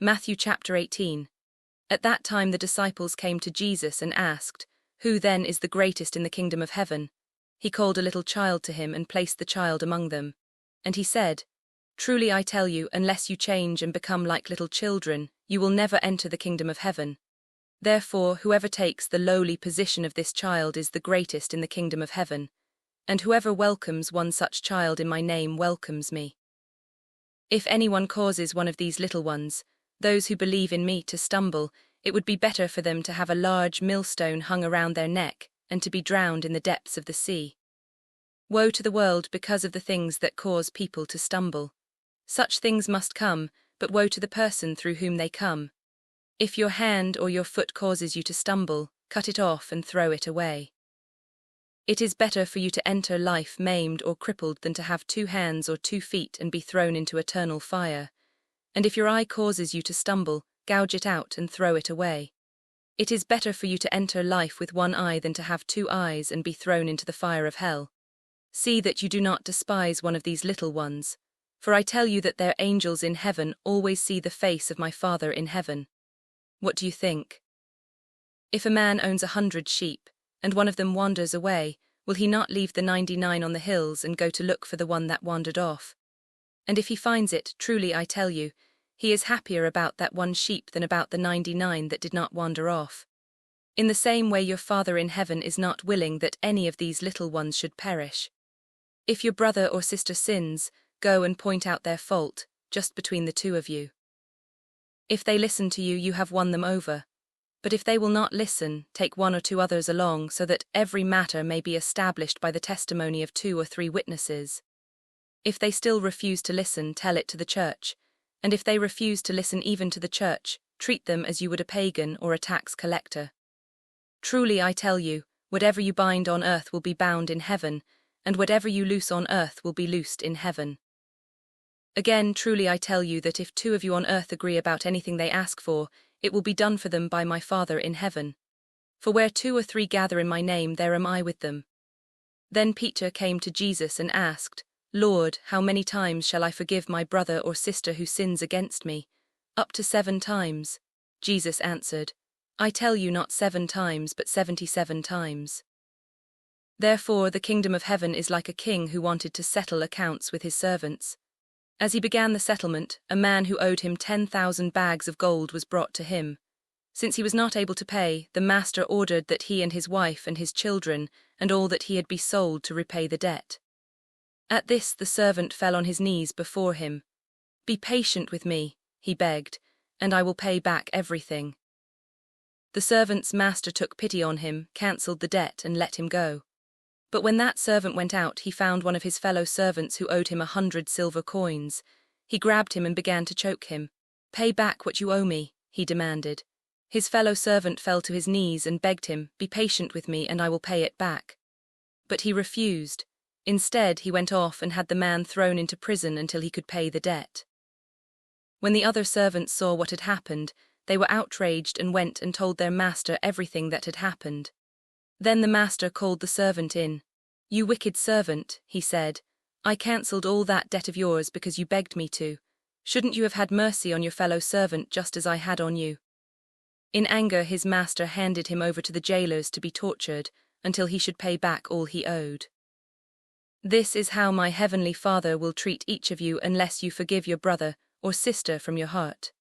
Matthew chapter 18. At that time the disciples came to Jesus and asked, "Who then is the greatest in the kingdom of heaven?" He called a little child to him and placed the child among them. And he said, "Truly I tell you, unless you change and become like little children, you will never enter the kingdom of heaven. Therefore, whoever takes the lowly position of this child is the greatest in the kingdom of heaven. And whoever welcomes one such child in my name welcomes me. If anyone causes one of these little ones, those who believe in me, to stumble, it would be better for them to have a large millstone hung around their neck and to be drowned in the depths of the sea. Woe to the world because of the things that cause people to stumble. Such things must come, but woe to the person through whom they come. If your hand or your foot causes you to stumble, cut it off and throw it away. It is better for you to enter life maimed or crippled than to have 2 hands or 2 feet and be thrown into eternal fire. And if your eye causes you to stumble, gouge it out and throw it away. It is better for you to enter life with 1 eye than to have 2 eyes and be thrown into the fire of hell. See that you do not despise one of these little ones, for I tell you that their angels in heaven always see the face of my Father in heaven. What do you think? If a man owns 100 sheep, and one of them wanders away, will he not leave the 99 on the hills and go to look for the one that wandered off? And if he finds it, truly I tell you, he is happier about that 1 sheep than about the 99 that did not wander off. In the same way your Father in heaven is not willing that any of these little ones should perish. If your brother or sister sins, go and point out their fault, just between the 2 of you. If they listen to you, you have won them over. But if they will not listen, take 1 or 2 others along, so that every matter may be established by the testimony of 2 or 3 witnesses. If they still refuse to listen, tell it to the church. And if they refuse to listen even to the church, treat them as you would a pagan or a tax collector. Truly I tell you, whatever you bind on earth will be bound in heaven, and whatever you loose on earth will be loosed in heaven. Again, truly I tell you that if 2 of you on earth agree about anything they ask for, it will be done for them by my Father in heaven. For where 2 or 3 gather in my name, there am I with them." Then Peter came to Jesus and asked, "Lord, how many times shall I forgive my brother or sister who sins against me? Up to 7 times. Jesus answered, "I tell you, not 7 times, but 77 times. Therefore the kingdom of heaven is like a king who wanted to settle accounts with his servants. As he began the settlement, a man who owed him 10,000 bags of gold was brought to him. Since he was not able to pay, the master ordered that he and his wife and his children and all that he had be sold to repay the debt. At this the servant fell on his knees before him. "Be patient with me," he begged, "and I will pay back everything." The servant's master took pity on him, cancelled the debt, and let him go. But when that servant went out, he found one of his fellow servants who owed him 100 silver coins. He grabbed him and began to choke him. "Pay back what you owe me," he demanded. His fellow servant fell to his knees and begged him, "Be patient with me and I will pay it back." But he refused. Instead, he went off and had the man thrown into prison until he could pay the debt. When the other servants saw what had happened, they were outraged and went and told their master everything that had happened. Then the master called the servant in. "You wicked servant," he said, "I cancelled all that debt of yours because you begged me to. Shouldn't you have had mercy on your fellow servant just as I had on you?" In anger, his master handed him over to the jailers to be tortured until he should pay back all he owed. This is how my heavenly Father will treat each of you unless you forgive your brother or sister from your heart.